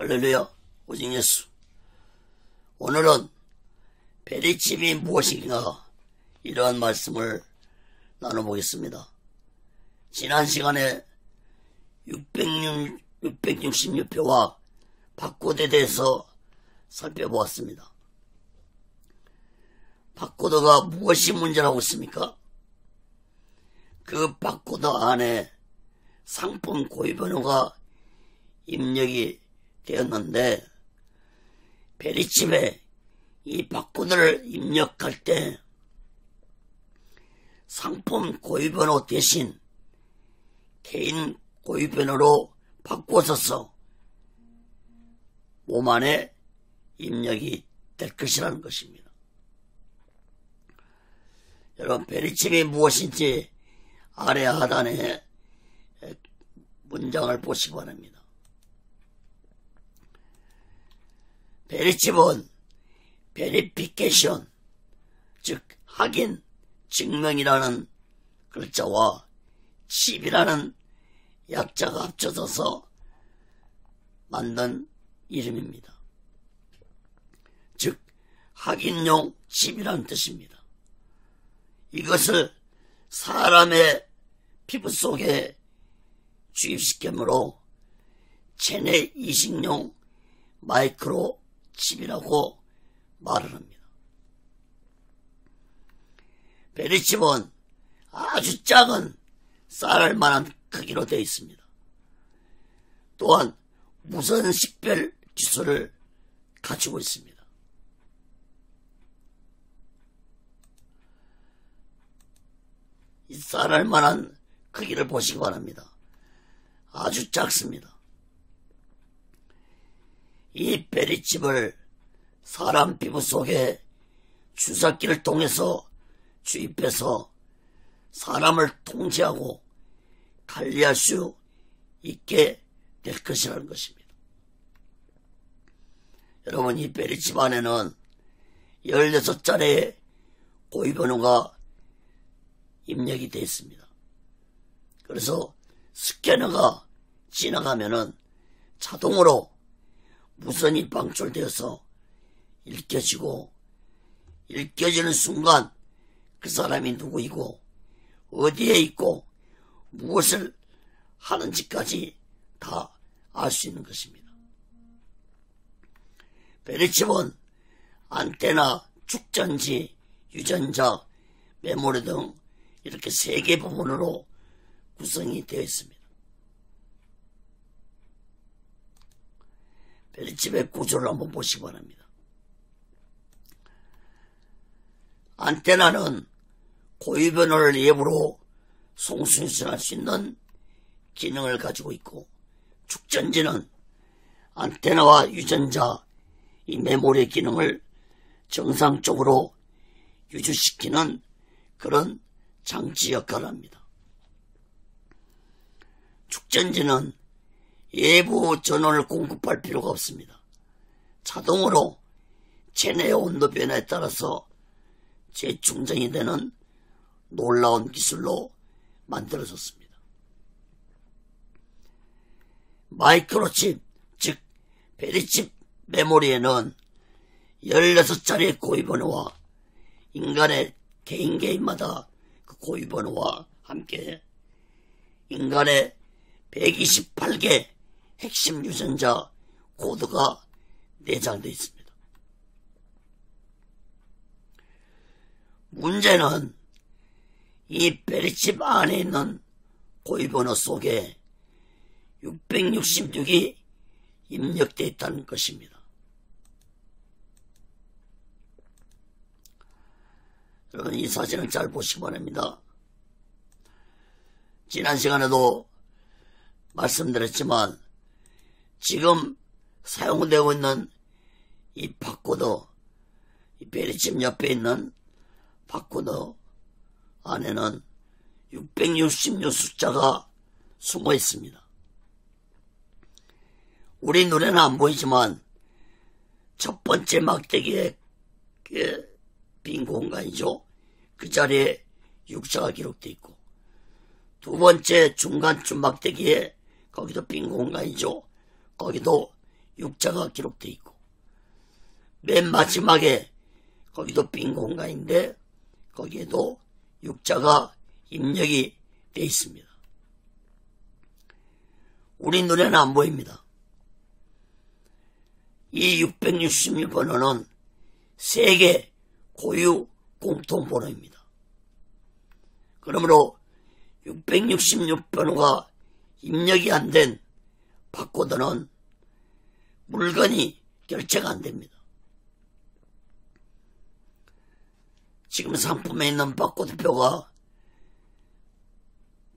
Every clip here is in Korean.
할렐루야, 오직 예수. 오늘은 베리칩이 무엇인가 이러한 말씀을 나눠보겠습니다. 지난 시간에 666표와 바코드에 대해서 살펴보았습니다. 바코드가 무엇이 문제라고 있습니까? 그 바코드 안에 상품 고유번호가 입력이 되었는데, 베리칩에 이 바코드를 입력할 때 상품 고유번호 대신 개인 고유번호로 바꾸어서 몸 안에 입력이 될 것이라는 것입니다. 여러분, 베리칩이 무엇인지 아래 하단에 문장을 보시기 바랍니다. 베리칩은 베리피케이션, 즉 확인, 증명이라는 글자와 칩이라는 약자가 합쳐져서 만든 이름입니다. 즉 확인용 칩이라는 뜻입니다. 이것을 사람의 피부 속에 주입시키므로 체내 이식용 마이크로 칩이라고 말을 합니다. 베리칩은 아주 작은 쌀알 만한 크기로 되어 있습니다. 또한 무선 식별 기술을 가지고 있습니다. 이 쌀알 만한 크기를 보시기 바랍니다. 아주 작습니다. 이 베리칩을 사람 피부 속에 주사기를 통해서 주입해서 사람을 통제하고 관리할 수 있게 될 것이라는 것입니다. 여러분, 이 베리칩 안에는 16자리의 고유번호가 입력이 되어 있습니다. 그래서 스캐너가 지나가면은 자동으로 무선이 방출되어서 읽혀지고, 읽혀지는 순간 그 사람이 누구이고 어디에 있고 무엇을 하는지까지 다 알 수 있는 것입니다. 베리칩은 안테나, 축전지, 유전자, 메모리 등 이렇게 3개 부분으로 구성이 되어 있습니다. 베리칩의 구조를 한번 보시기 바랍니다. 안테나는 고유번호를 앱으로 송수신할 수 있는 기능을 가지고 있고, 축전지는 안테나와 유전자, 이 메모리 기능을 정상적으로 유지시키는 그런 장치 역할을 합니다. 축전지는 외부 전원을 공급할 필요가 없습니다. 자동으로 체내의 온도 변화에 따라서 재충전이 되는 놀라운 기술로 만들어졌습니다. 마이크로칩, 즉 베리칩 메모리에는 16자리의 고유번호와 인간의 개인마다 그 고유번호와 함께 인간의 128개 핵심 유전자 코드가 내장되어 있습니다. 문제는 이 베리칩 안에 있는 고유번호 속에 666이 입력되어 있다는 것입니다. 여러분, 이 사진을 잘 보시기 바랍니다. 지난 시간에도 말씀드렸지만 지금 사용되고 있는 이 바코드, 이 베리칩 옆에 있는 바코드 안에는 666 숫자가 숨어 있습니다. 우리 눈에는 안 보이지만 첫 번째 막대기에 빈 공간이죠. 그 자리에 6자가 기록되어 있고, 두 번째 중간쯤 막대기에 거기도 빈 공간이죠. 거기도 육자가 기록되어 있고, 맨 마지막에 거기도 빈 공간인데 거기에도 육자가 입력이 되어 있습니다. 우리 눈에는 안 보입니다. 이 666번호는 세계 고유 공통번호입니다. 그러므로 666번호가 입력이 안 된 바코드는 물건이 결제가 안 됩니다. 지금 상품에 있는 바코드표가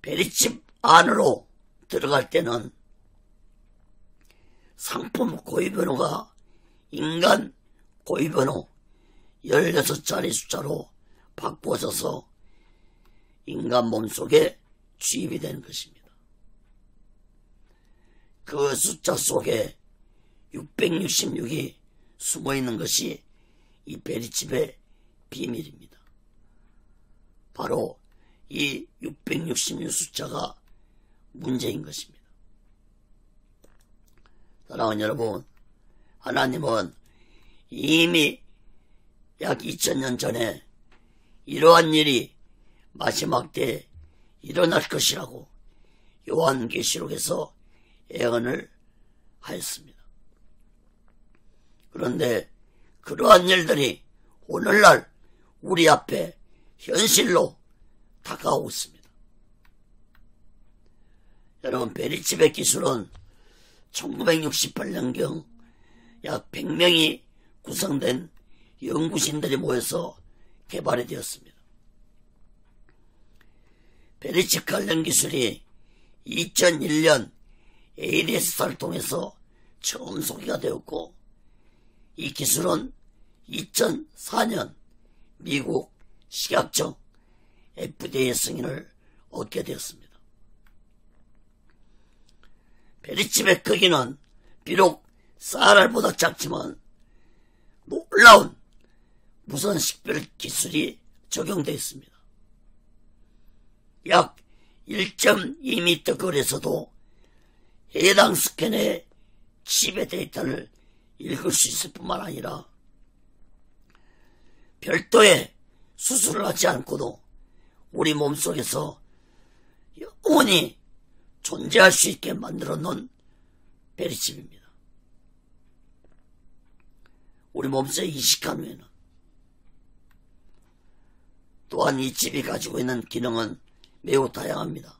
베리칩 안으로 들어갈 때는 상품 고유번호가 인간 고유번호 16자리 숫자로 바꾸어져서 인간 몸속에 주입이 되는 것입니다. 그 숫자 속에 666이 숨어있는 것이 이 베리칩의 비밀입니다. 바로 이 666 숫자가 문제인 것입니다. 사랑하는 여러분, 하나님은 이미 약 2000년 전에 이러한 일이 마지막 때에 일어날 것이라고 요한계시록에서 예언을 하였습니다. 그런데 그러한 일들이 오늘날 우리 앞에 현실로 다가오고 있습니다. 여러분, 베리칩의 기술은 1968년경 약 100명이 구성된 연구진들이 모여서 개발이 되었습니다. 베리칩 관련 기술이 2001년 ADS를 통해서 처음 소개가 되었고, 이 기술은 2004년 미국 식약청 FDA 승인을 얻게 되었습니다. 베리칩의 크기는 비록 쌀알보다 작지만 놀라운 무선 식별 기술이 적용되어 있습니다. 약 1.2m 거리에서도 해당 스캔의 칩의 데이터를 읽을 수 있을 뿐만 아니라 별도의 수술을 하지 않고도 우리 몸속에서 영원히 존재할 수 있게 만들어 놓은 베리칩입니다. 우리 몸속에 이식한 후에는 또한 이 칩이 가지고 있는 기능은 매우 다양합니다.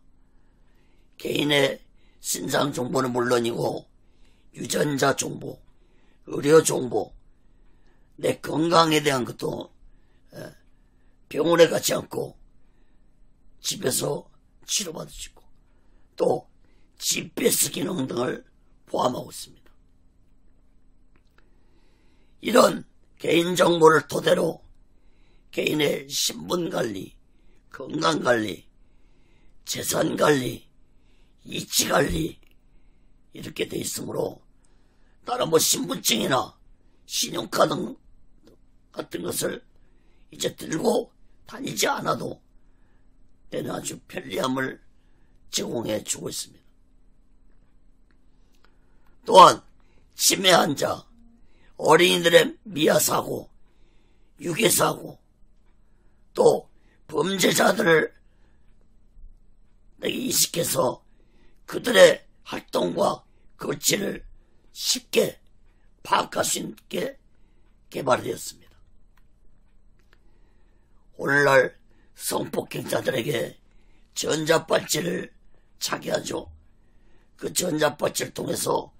개인의 신상 정보는 물론이고 유전자 정보, 의료 정보, 내 건강에 대한 것도 병원에 가지 않고 집에서 치료받을 수 있고, 또 GPS 기능 등을 포함하고 있습니다. 이런 개인정보를 토대로 개인의 신분관리, 건강관리, 재산관리, 이치관리 이렇게 돼 있으므로 따로 신분증이나 신용카드 같은 것을 이제 들고 다니지 않아도 되는 아주 편리함을 제공해 주고 있습니다. 또한 치매 환자, 어린이들의 미아사고, 유괴사고, 또 범죄자들을 인식해서 그들의 활동과 거취를 쉽게 파악할 수 있게 개발되었습니다. 오늘날 성폭행자들에게 전자발찌를 차게 하죠. 그 전자발찌를 통해서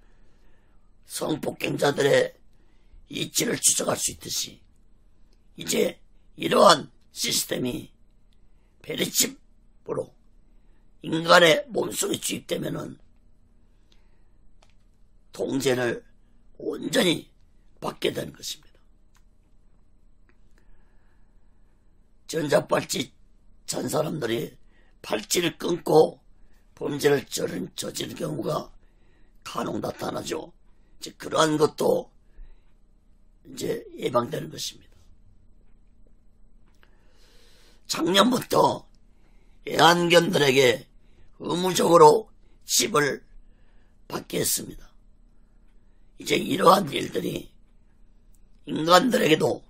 성폭행자들의 이치를 추적할 수 있듯이 이제 이러한 시스템이 베리칩으로 인간의 몸속에 주입되면은 통제를 온전히 받게 되는 것입니다. 전자발찌 찬 사람들이 팔찌를 끊고 범죄를 저지른 경우가 간혹 나타나죠. 이제 그러한 것도 이제 예방되는 것입니다. 작년부터 애완견들에게 의무적으로 칩을 받게 했습니다. 이제 이러한 일들이 인간들에게도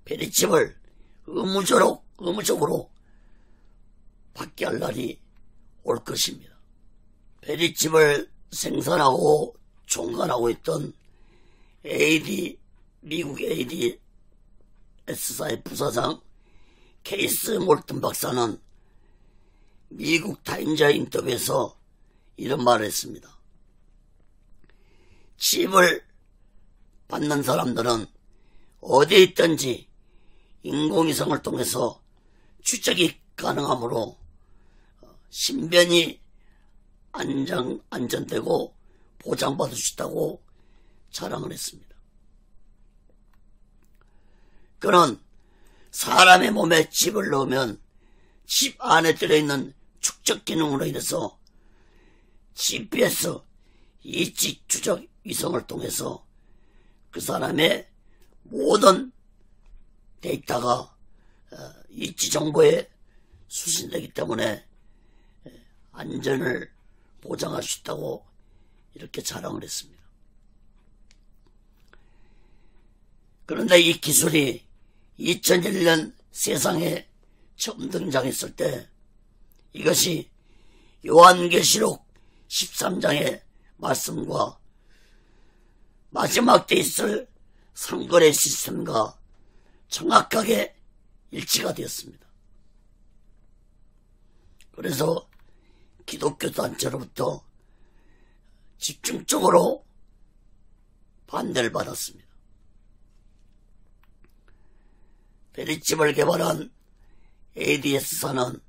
베리칩을 의무적으로 받게 할 날이 올 것입니다. 베리칩을 생산하고 총괄하고 있던 미국 ADS사의 부사장 케이스 몰튼 박사는 미국 타임즈 인터뷰에서 이런 말을 했습니다. 칩을 받는 사람들은 어디에 있든지 인공위성을 통해서 추적이 가능하므로 신변이 안전되고 보장받을 수 있다고 자랑을 했습니다. 그는 사람의 몸에 칩을 넣으면 칩 안에 들어있는 축적 기능으로 인해서 GPS 이치 추적 위성을 통해서 그 사람의 모든 데이터가 이치 정보에 수신되기 때문에 안전을 보장할 수 있다고 이렇게 자랑을 했습니다. 그런데 이 기술이 2001년 세상에 처음 등장했을 때 이것이 요한계시록 13장의 말씀과 마지막 때 있을 상거래 시스템과 정확하게 일치가 되었습니다. 그래서 기독교 단체로부터 집중적으로 반대를 받았습니다. 베리칩을 개발한 ADS사는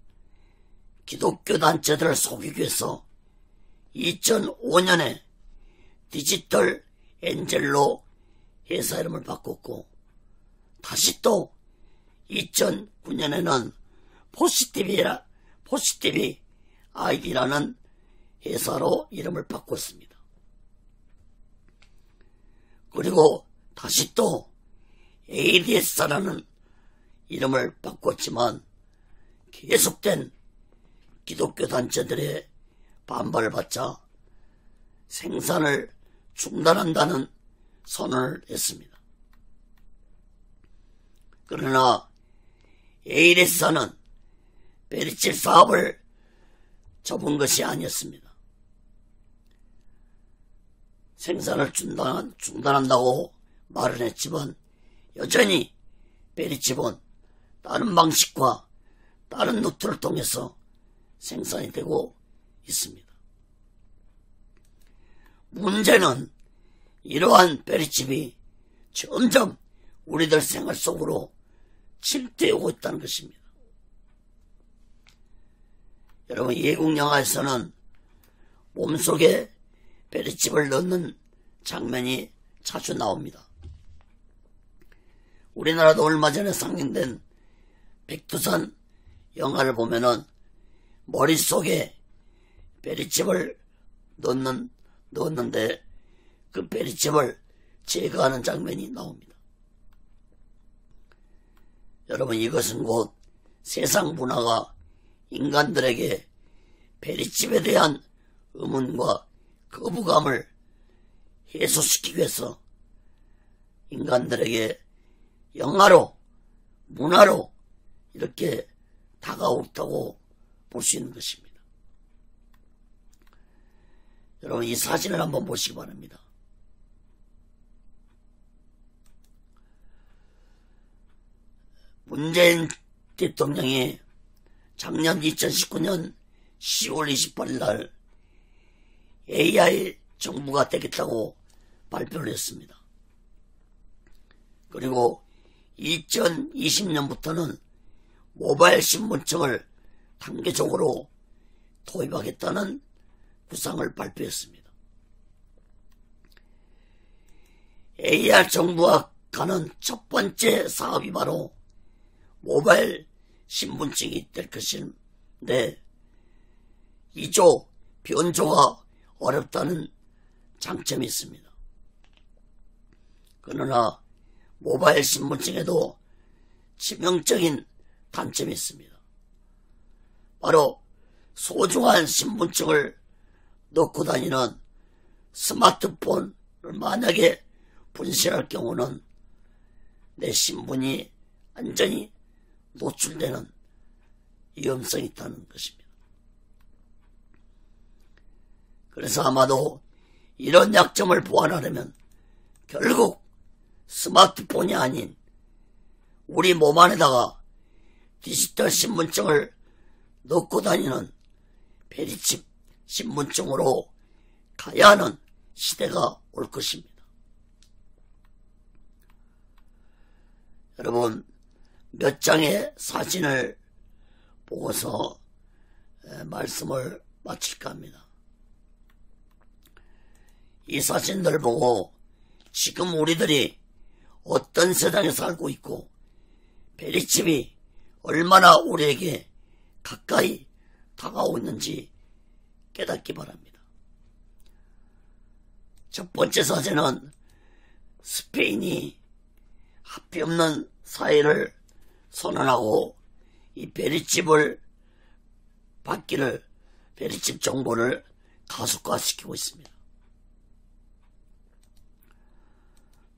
기독교 단체들을 속이기 위해서 2005년에 디지털 엔젤로 회사 이름을 바꿨고 다시 또 2009년에는 포시티비 아이디라는 회사로 이름을 바꿨습니다. 그리고 다시 또 ADS사라는 이름을 바꿨지만 계속된 기독교 단체들의 반발을 받자 생산을 중단한다는 선언을 했습니다. 그러나 ADS사는 베리칩 사업을 접은 것이 아니었습니다. 생산을 중단한다고 말은 했지만 여전히 베리칩은 다른 방식과 다른 루트를 통해서 생산이 되고 있습니다. 문제는 이러한 베리칩이 점점 우리들 생활 속으로 침투해오고 있다는 것입니다. 여러분, 외국 영화에서는 몸속에 베리칩을 넣는 장면이 자주 나옵니다. 우리나라도 얼마 전에 상영된 백두산 영화를 보면은 머릿속에 베리칩을 넣었는데 그 베리칩을 제거하는 장면이 나옵니다. 여러분, 이것은 곧 세상 문화가 인간들에게 베리칩에 대한 의문과 거부감을 해소시키기 위해서 인간들에게 영화로, 문화로 이렇게 다가오다고 볼 수 있는 것입니다. 여러분, 이 사진을 한번 보시기 바랍니다. 문재인 대통령이 작년 2019년 10월 28일 날 AI 정부가 되겠다고 발표를 했습니다. 그리고 2020년부터는 모바일 신분증을 단계적으로 도입하겠다는 구상을 발표했습니다. AI 정부와 가는 첫 번째 사업이 바로 모바일 신분증이 될 것인데 변조가 어렵다는 장점이 있습니다. 그러나 모바일 신분증에도 치명적인 단점이 있습니다. 바로 소중한 신분증을 넣고 다니는 스마트폰 만약에 분실할 경우는 내 신분이 완전히 노출되는 위험성이 있다는 것입니다. 그래서 아마도 이런 약점을 보완하려면 결국 스마트폰이 아닌 우리 몸 안에다가 디지털 신분증을 넣고 다니는 베리칩 신분증으로 가야 하는 시대가 올 것입니다. 여러분, 몇 장의 사진을 보고서 말씀을 마칠까 합니다. 이 사진들 보고 지금 우리들이 어떤 세상에 살고 있고 베리칩이 얼마나 우리에게 가까이 다가오고 있는지 깨닫기 바랍니다. 첫 번째 사진은 스페인이 합의 없는 사회를 선언하고 이 베리칩을 받기를, 베리칩 정보를 가속화시키고 있습니다.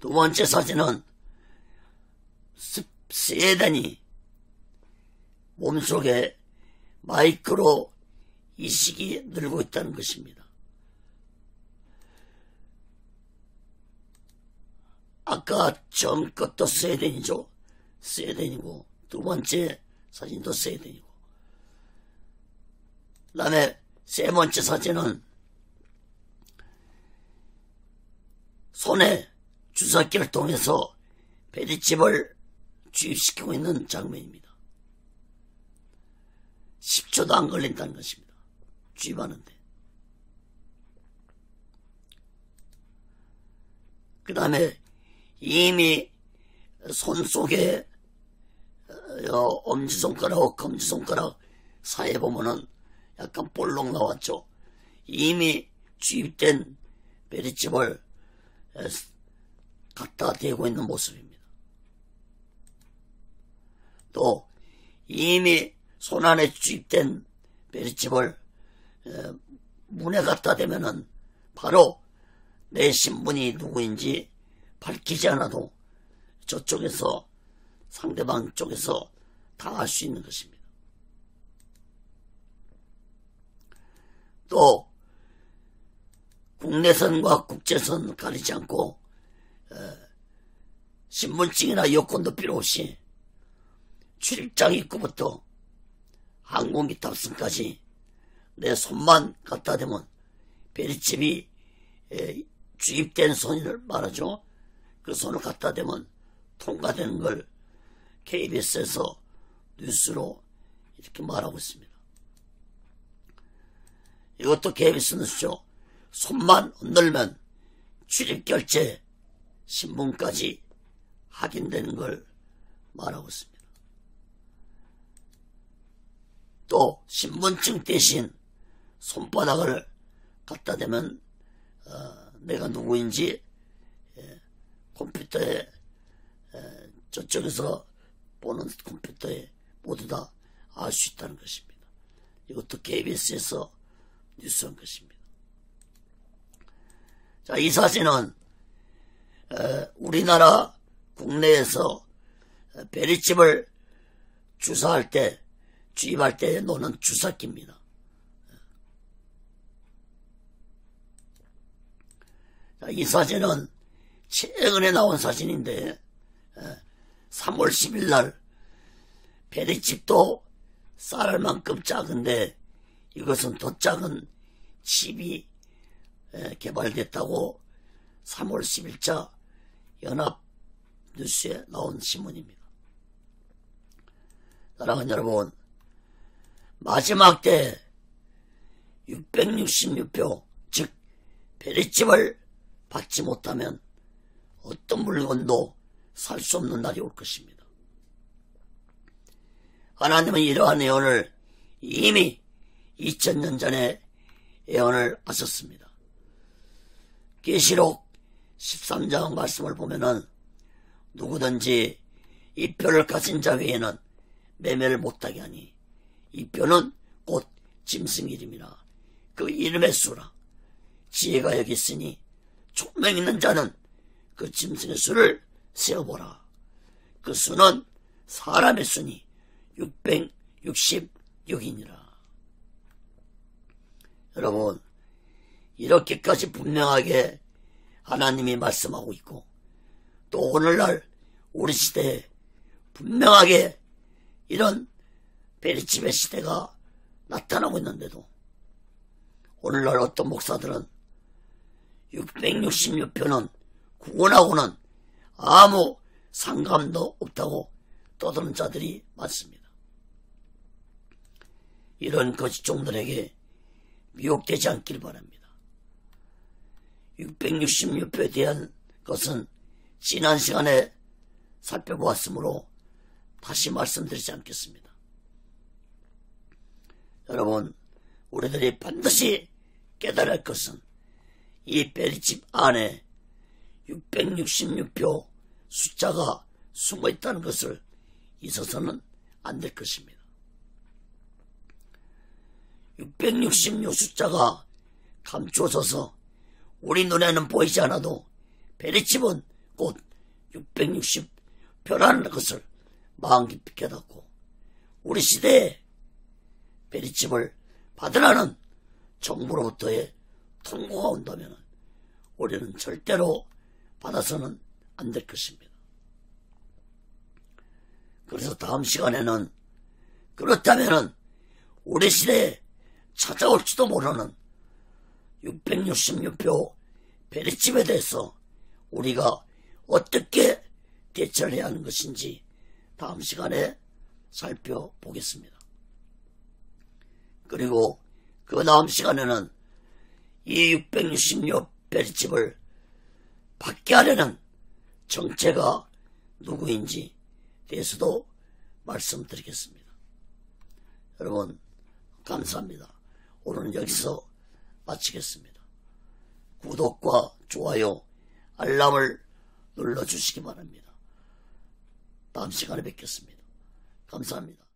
두 번째 사진은 스웨덴이 몸속에 마이크로 이식이 늘고 있다는 것입니다. 아까 처음 것도 스웨덴이죠. 스웨덴이고, 두 번째 사진도 스웨덴이고, 그 다음에 세 번째 사진은 손에 주사기를 통해서 베리칩을 주입시키고 있는 장면입니다. 10초도 안 걸린다는 것입니다. 주입하는데. 그 다음에 이미 손 속에 엄지손가락하고 검지손가락 사이에 보면은 약간 볼록 나왔죠. 이미 주입된 베리칩을 갖다 대고 있는 모습입니다. 또 이미 손 안에 주입된 베리칩을 문에 갖다 대면은 바로 내 신분이 누구인지 밝히지 않아도 저쪽에서, 상대방 쪽에서 다 알 수 있는 것입니다. 또 국내선과 국제선 가리지 않고 신분증이나 여권도 필요 없이 출입장 입구부터 항공기 탑승까지 내 손만 갖다 대면 베리칩이 주입된 손을 말하죠. 그 손을 갖다 대면 통과되는 걸 KBS에서 뉴스로 이렇게 말하고 있습니다. 이것도 KBS 뉴스죠. 손만 흔들면 출입결제 신분까지 확인되는 걸 말하고 있습니다. 또 신분증 대신 손바닥을 갖다 대면 내가 누구인지 컴퓨터에 저쪽에서 보는 컴퓨터에 모두 다 알 수 있다는 것입니다. 이것도 KBS에서 뉴스한 것입니다. 자, 이 사진은 우리나라 국내에서 베리칩을 주사할 때, 주입할 때 노는 주사기입니다. 자, 이 사진은 최근에 나온 사진인데 3월 10일 날 베리칩도 쌀알만큼 작은데 이것은 더 작은 칩이 개발됐다고 3월 10일자 연합뉴스에 나온 신문입니다. 사랑하는 여러분, 마지막 때 666표, 즉 베리칩을 받지 못하면 어떤 물건도 살 수 없는 날이 올 것입니다. 하나님은 이러한 예언을 이미 2000년 전에 예언을 하셨습니다. 계시록 13장 말씀을 보면은 누구든지 이 표를 가진 자 외에는 매매를 못하게 하니 이 표는 곧 짐승 이름이라 그 이름의 수라 지혜가 여기 있으니 총명 있는 자는 그 짐승의 수를 세어보라. 그 수는 사람의 수니 666이니라. 여러분, 이렇게까지 분명하게 하나님이 말씀하고 있고, 또 오늘날 우리 시대에 분명하게 이런 베리집의 시대가 나타나고 있는데도 오늘날 어떤 목사들은 666표는 구원하고는 아무 상관도 없다고 떠드는 자들이 많습니다. 이런 거짓종들에게 미혹되지 않길 바랍니다. 666표에 대한 것은 지난 시간에 살펴보았으므로 다시 말씀드리지 않겠습니다. 여러분, 우리들이 반드시 깨달을 할 것은 이 베리집 안에 666표 숫자가 숨어있다는 것을 잊어서는 안 될 것입니다. 666 숫자가 감추어져서 우리 눈에는 보이지 않아도 베리집은 곧 660표라는 것을 마음 깊이 깨닫고 우리 시대에 베리집을 받으라는 정부로부터의 통고가 온다면 우리는 절대로 받아서는 안 될 것입니다. 그래서 다음 시간에는 그렇다면 우리 시대에 찾아올지도 모르는 666표 베리집에 대해서 우리가 어떻게 대처를 해야 하는 것인지 다음 시간에 살펴보겠습니다. 그리고 그 다음 시간에는 이 666 베리집을 받게 하려는 정체가 누구인지 대해서도 말씀드리겠습니다. 여러분, 감사합니다. 오늘은 여기서 마치겠습니다. 구독과 좋아요, 알람을 눌러주시기 바랍니다. 다음 시간에 뵙겠습니다. 감사합니다.